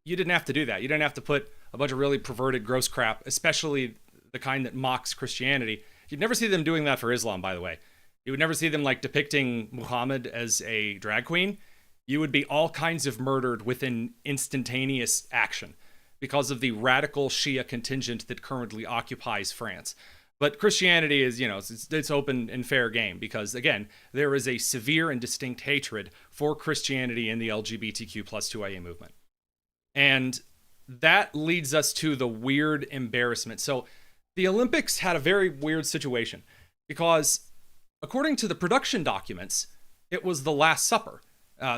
didn't have to do that. You didn't have to put a bunch of really perverted, gross crap, especially the kind that mocks Christianity. You'd never see them doing that for Islam, by the way. You would never see them like depicting Muhammad as a drag queen. You would be all kinds of murdered within instantaneous action because of the radical Shia contingent that currently occupies France. But Christianity is, it's open and fair game because, again, there is a severe and distinct hatred for Christianity in the LGBTQ plus 2IA movement. And that leads us to the weird embarrassment. So the Olympics had a very weird situation because, according to the production documents, it was the Last Supper.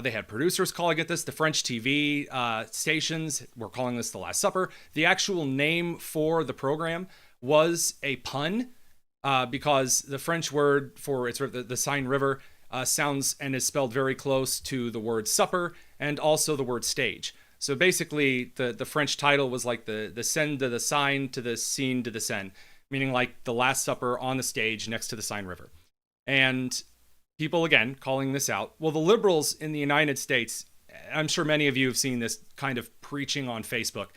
They had producers calling it this. The French TV stations were calling this the Last Supper. The actual name for the program was a pun because the French word for it's the Seine River sounds and is spelled very close to the word supper and also the word stage. So basically, the French title was like the Seine to the Seine to the Seine to the Seine, meaning like the Last Supper on the stage next to the Seine River. And people, again, calling this out. Well, the liberals in the United States, I'm sure many of you have seen this kind of preaching on Facebook,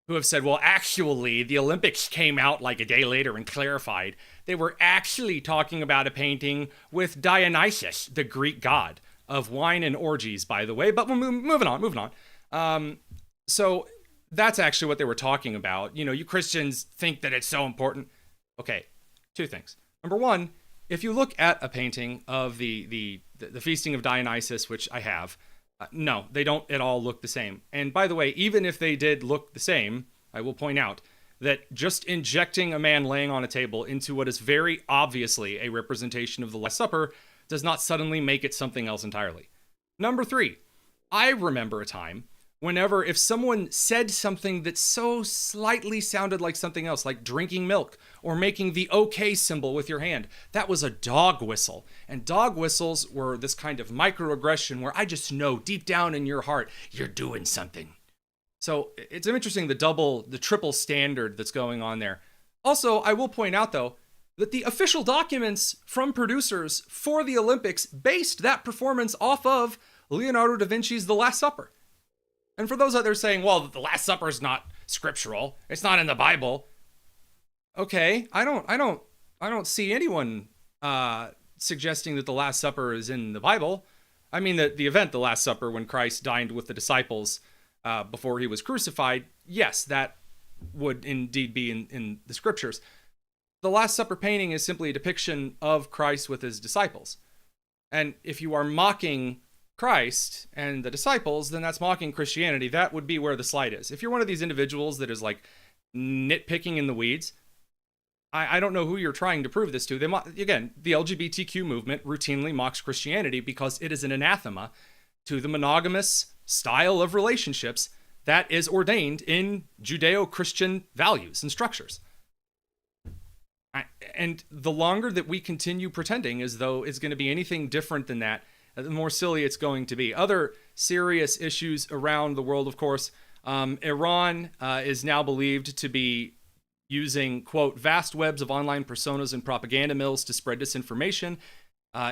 who have said, well, actually, the Olympics came out like a day later and clarified they were actually talking about a painting with Dionysus, the Greek god of wine and orgies, by the way. But we're moving on. So that's actually what they were talking about. You Christians think that it's so important. Okay, two things. Number one, if you look at a painting of the Feasting of Dionysus, which I have, no, they don't at all look the same. And by the way, even if they did look the same, I will point out that just injecting a man laying on a table into what is very obviously a representation of the Last Supper does not suddenly make it something else entirely. Number three, I remember a time whenever if someone said something that so slightly sounded like something else, like drinking milk or making the OK symbol with your hand, that was a dog whistle. And dog whistles were this kind of microaggression where I just know deep down in your heart, you're doing something. So it's interesting the triple standard that's going on there. Also, I will point out, though, that the official documents from producers for the Olympics based that performance off of Leonardo da Vinci's The Last Supper. And for those out there saying, well, the Last Supper is not scriptural, it's not in the Bible. Okay, I don't see anyone suggesting that the Last Supper is in the Bible. I mean, the event, the Last Supper, when Christ dined with the disciples before he was crucified, yes, that would indeed be in the scriptures. The Last Supper painting is simply a depiction of Christ with his disciples. And if you are mocking Christ and the disciples, then that's mocking Christianity. That would be where the slight is. If you're one of these individuals that is like nitpicking in the weeds, I don't know who you're trying to prove this to. Again, the LGBTQ movement routinely mocks Christianity because it is an anathema to the monogamous style of relationships that is ordained in Judeo-Christian values and structures. And the longer that we continue pretending as though it's going to be anything different than that, the more silly it's going to be. Other serious issues around the world, of course, Iran is now believed to be using, quote, vast webs of online personas and propaganda mills to spread disinformation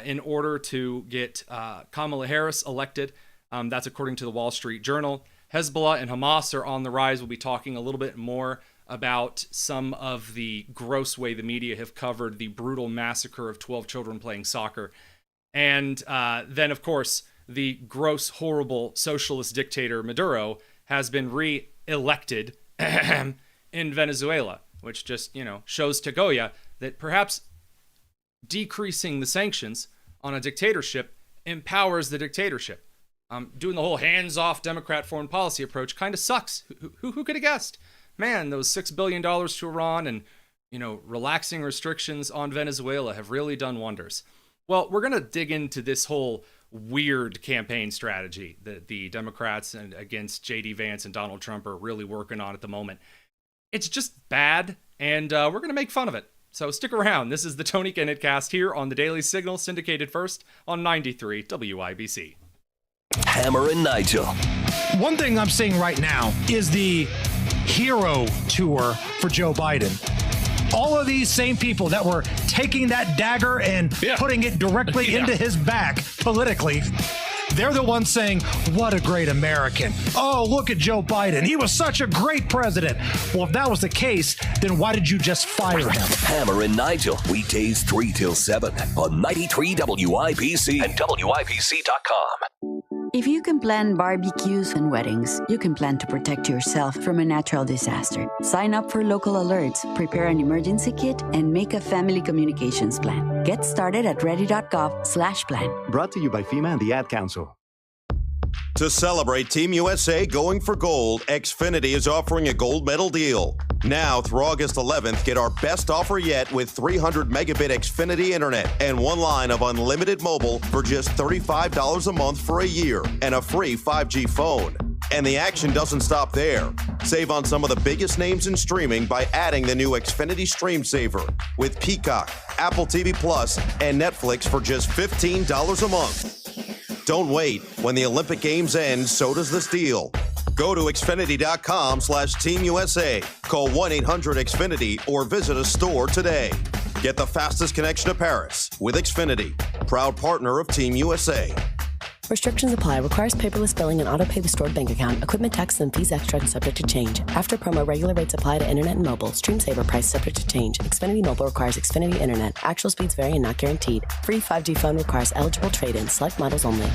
in order to get Kamala Harris elected. That's according to the Wall Street Journal. Hezbollah and Hamas are on the rise. We'll be talking a little bit more about some of the gross way the media have covered the brutal massacre of 12 children playing soccer. And then, of course, the gross, horrible socialist dictator Maduro has been re-elected in Venezuela, which just, shows to Goya that perhaps decreasing the sanctions on a dictatorship empowers the dictatorship. Doing the whole hands-off Democrat foreign policy approach kind of sucks. Who could have guessed? Man, those $6 billion to Iran and, relaxing restrictions on Venezuela have really done wonders. Well, we're going to dig into this whole weird campaign strategy that the Democrats and against J.D. Vance and Donald Trump are really working on at the moment. It's just bad, and we're going to make fun of it. So stick around. This is the Tony Kinnett Cast here on the Daily Signal, syndicated first on 93 WIBC. Hammer and Nigel. One thing I'm seeing right now is the hero tour for Joe Biden. All of these same people that were taking that dagger and putting it directly into his back politically, they're the ones saying, what a great American. Oh, look at Joe Biden. He was such a great president. Well, if that was the case, then why did you just fire him? Hammer and Nigel, weekdays 3 till 7 on 93 WIBC and WIBC.com. If you can plan barbecues and weddings, you can plan to protect yourself from a natural disaster. Sign up for local alerts, prepare an emergency kit, and make a family communications plan. Get started at ready.gov/plan. Brought to you by FEMA and the Ad Council. To celebrate Team USA going for gold, Xfinity is offering a gold medal deal. Now through August 11th, get our best offer yet with 300 megabit Xfinity internet and one line of unlimited mobile for just $35 a month for a year and a free 5G phone. And the action doesn't stop there. Save on some of the biggest names in streaming by adding the new Xfinity Stream Saver with Peacock, Apple TV Plus, and Netflix for just $15 a month. Don't wait. When the Olympic Games end, so does this deal. Go to Xfinity.com/Team USA. Call 1-800-XFINITY or visit a store today. Get the fastest connection to Paris with Xfinity, proud partner of Team USA. Restrictions apply. Requires paperless billing and auto-pay with stored bank account. Equipment taxes and fees extra and subject to change. After promo, regular rates apply to internet and mobile. Stream Saver price subject to change. Xfinity Mobile requires Xfinity Internet. Actual speeds vary and not guaranteed. Free 5G phone requires eligible trade-in. Select models only.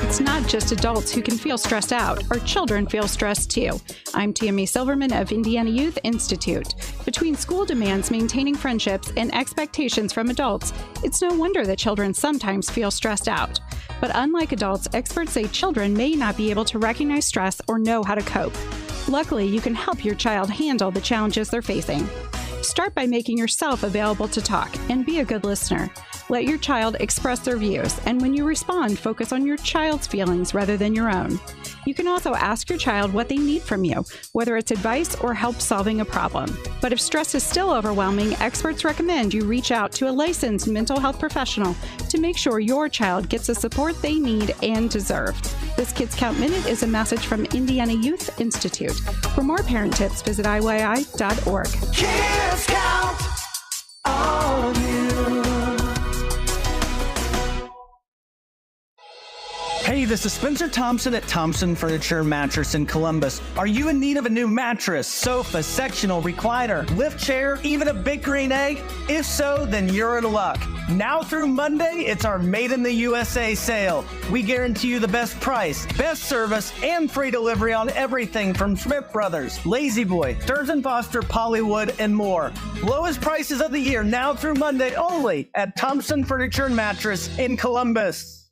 It's not just adults who can feel stressed out. Our children feel stressed too. I'm Tammy Silverman of Indiana Youth Institute. Between school demands, maintaining friendships, and expectations from adults, it's no wonder that children sometimes feel stressed out. But unlike adults, experts say children may not be able to recognize stress or know how to cope. Luckily, you can help your child handle the challenges they're facing. Start by making yourself available to talk and be a good listener. Let your child express their views, and when you respond, focus on your child's feelings rather than your own. You can also ask your child what they need from you, whether it's advice or help solving a problem. But if stress is still overwhelming, experts recommend you reach out to a licensed mental health professional to make sure your child gets the support they need and deserve. This Kids Count Minute is a message from Indiana Youth Institute. For more parent tips, visit IYI.org. Kids Count on you. this is Spencer Thompson at Thompson Furniture and Mattress in Columbus. Are you in need of a new mattress, sofa, sectional, recliner, lift chair, even a big green egg? If so, then you're in luck. Now through Monday, it's our Made in the USA sale. We guarantee you the best price, best service, and free delivery on everything from Smith Brothers, Lazy Boy, Stearns & Foster, Pollywood, and more. Lowest prices of the year now through Monday only at Thompson Furniture and Mattress in Columbus.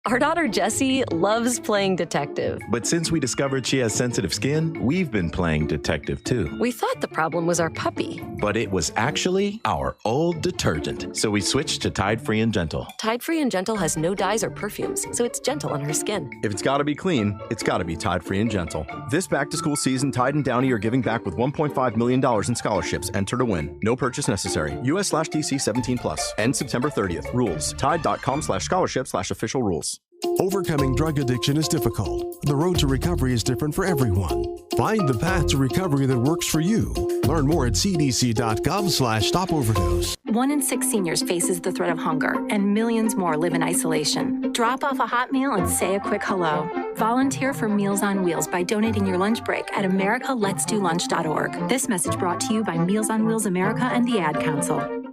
Our daughter Jessie loves playing detective. But since we discovered she has sensitive skin, we've been playing detective too. We thought the problem was our puppy. But it was actually our old detergent. So we switched to Tide Free and Gentle. Tide Free and Gentle has no dyes or perfumes, so it's gentle on her skin. If it's gotta be clean, it's gotta be Tide Free and Gentle. This back-to-school season, Tide and Downy are giving back with $1.5 million in scholarships. Enter to win. No purchase necessary. US/DC 17+. End September 30th. Rules. Tide.com/scholarship/official rules. Overcoming drug addiction is difficult. The road to recovery is different for everyone. Find the path to recovery that works for you. Learn more at cdc.gov/stopoverdose. 1 in 6 seniors faces the threat of hunger, and millions more live in isolation. Drop off a hot meal and say a quick hello. Volunteer for Meals on Wheels by donating your lunch break at americaletsdolunch.org. This message brought to you by Meals on Wheels America and the Ad Council.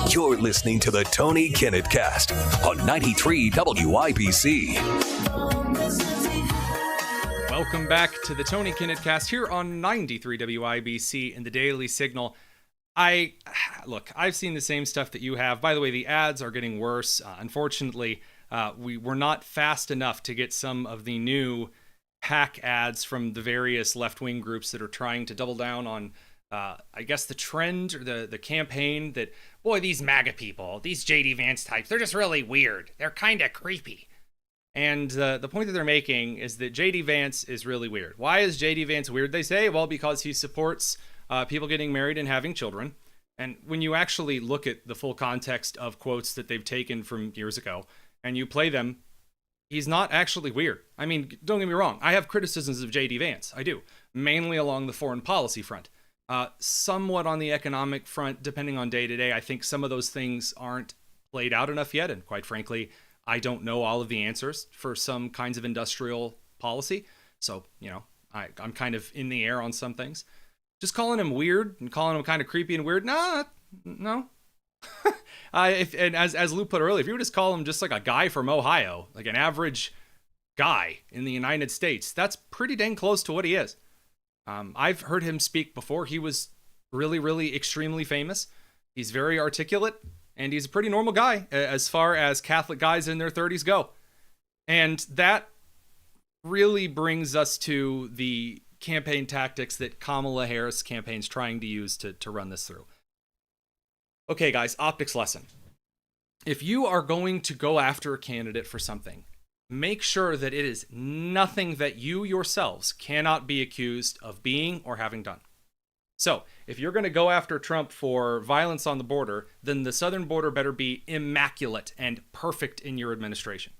You're listening to the Tony Kinnett Cast on 93 WIBC. Welcome back to the Tony Kinnett Cast here on 93 WIBC and the Daily Signal. Look, I've seen the same stuff that you have. By the way, the ads are getting worse. Unfortunately, we were not fast enough to get some of the new PAC ads from the various left-wing groups that are trying to double down on I guess the trend or the campaign that, boy, these MAGA people, these J.D. Vance types, they're just really weird. They're kind of creepy. And the point that they're making is that J.D. Vance is really weird. Why is J.D. Vance weird, they say? Well, because he supports people getting married and having children. And when you actually look at the full context of quotes that they've taken from years ago and you play them, he's not actually weird. I mean, don't get me wrong. I have criticisms of J.D. Vance. I do. Mainly along the foreign policy front. Somewhat on the economic front, depending on day to day. I think some of those things aren't played out enough yet. And quite frankly, I don't know all of the answers for some kinds of industrial policy. So, I'm kind of in the air on some things. Just calling him weird and calling him kind of creepy and weird. No. As Lou put earlier, if you were just call him just like a guy from Ohio, like an average guy in the United States, that's pretty dang close to what he is. I've heard him speak before. He was really, really extremely famous. He's very articulate, and he's a pretty normal guy as far as Catholic guys in their 30s go. And that really brings us to the campaign tactics that Kamala Harris campaign's trying to use to run this through. Okay, guys, optics lesson. If you are going to go after a candidate for something, make sure that it is nothing that you yourselves cannot be accused of being or having done. So, if you're going to go after Trump for violence on the border, then the southern border better be immaculate and perfect in your administration.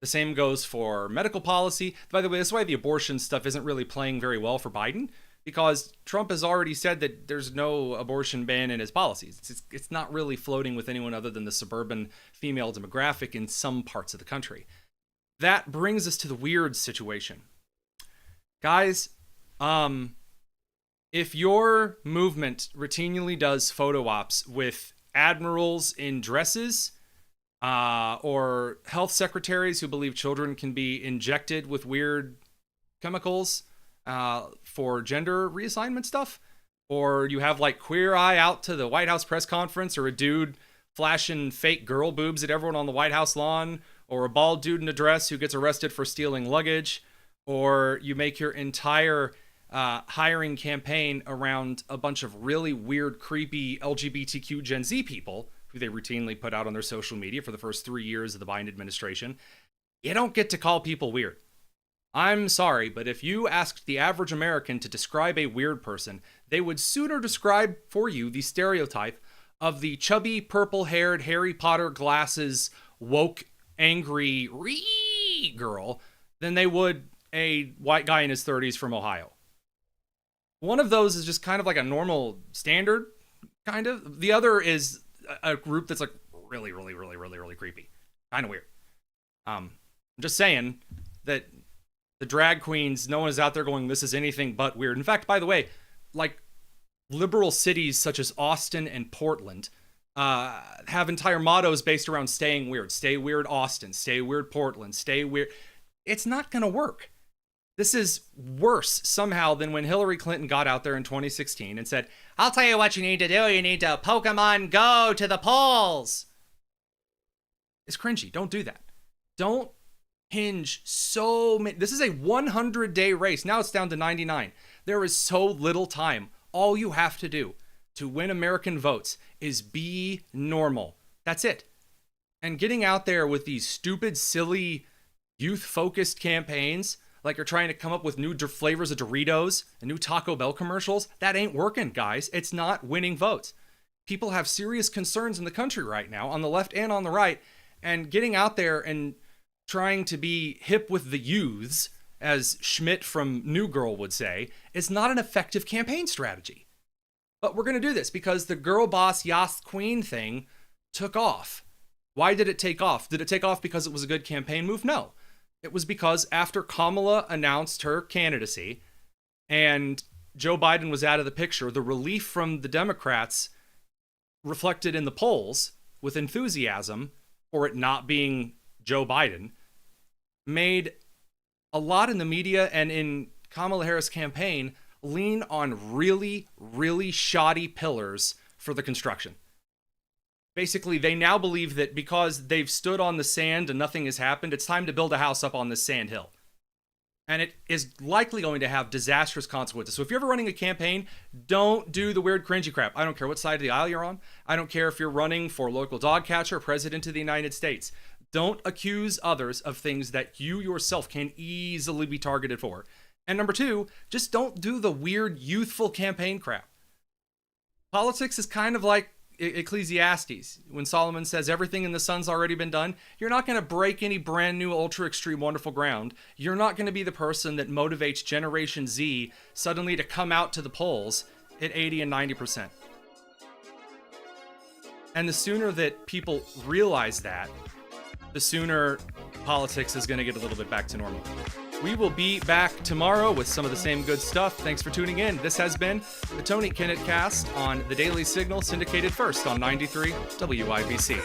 The same goes for medical policy. By the way, that's why the abortion stuff isn't really playing very well for Biden, because Trump has already said that there's no abortion ban in his policies. It's not really floating with anyone other than the suburban female demographic in some parts of the country. That brings us to the weird situation. Guys, if your movement routinely does photo ops with admirals in dresses or health secretaries who believe children can be injected with weird chemicals for gender reassignment stuff, or you have like Queer Eye out to the White House press conference, or a dude flashing fake girl boobs at everyone on the White House lawn, or a bald dude in a dress who gets arrested for stealing luggage, or you make your entire hiring campaign around a bunch of really weird, creepy LGBTQ Gen Z people who they routinely put out on their social media for the first 3 years of the Biden administration, you don't get to call people weird. I'm sorry, but if you asked the average American to describe a weird person, they would sooner describe for you the stereotype of the chubby, purple-haired, Harry Potter glasses, woke, angry girl than they would a white guy in his 30s from Ohio. One of those is just kind of like a normal standard, kind of. The other is a group that's like really creepy. Kind of weird. I'm just saying that the drag queens, no one is out there going, this is anything but weird. In fact, by the way, like liberal cities such as Austin and Portland have entire mottos based around staying weird. Stay weird Austin, stay weird Portland, stay weird. It's not going to work. This is worse somehow than when Hillary Clinton got out there in 2016 and said, I'll tell you what you need to do. You need to Pokémon GO to the polls. It's cringy. Don't do that. Don't hinge so many. This is a 100-day race. Now it's down to 99. There is so little time. All you have to do to win American votes is be normal. That's it. And getting out there with these stupid, silly, youth-focused campaigns, like you're trying to come up with new flavors of Doritos and new Taco Bell commercials, that ain't working, guys. It's not winning votes. People have serious concerns in the country right now, on the left and on the right, and getting out there and trying to be hip with the youths, as Schmidt from New Girl would say, is not an effective campaign strategy. But we're going to do this because the girl boss Yas Queen thing took off. Why did it take off? Did it take off because it was a good campaign move? No. It was because after Kamala announced her candidacy and Joe Biden was out of the picture, the relief from the Democrats reflected in the polls with enthusiasm for it not being Joe Biden made a lot in the media and in Kamala Harris' campaign lean on really shoddy pillars for the construction. Basically, they now believe that because they've stood on the sand and nothing has happened, it's time to build a house up on this sand hill. And it is likely going to have disastrous consequences. So if you're ever running a campaign, don't do the weird cringy crap. I don't care what side of the aisle you're on. I don't care if you're running for local dog catcher or president of the United States. Don't accuse others of things that you yourself can easily be targeted for. And number two, just don't do the weird youthful campaign crap. Politics is kind of like Ecclesiastes. When Solomon says everything in the sun's already been done, you're not going to break any brand new ultra extreme wonderful ground. You're not going to be the person that motivates Generation Z suddenly to come out to the polls at 80 and 90%. And the sooner that people realize that, the sooner politics is going to get a little bit back to normal. We will be back tomorrow with some of the same good stuff. Thanks for tuning in. This has been the Tony Kinnett Cast on the Daily Signal, syndicated first on 93 WIBC.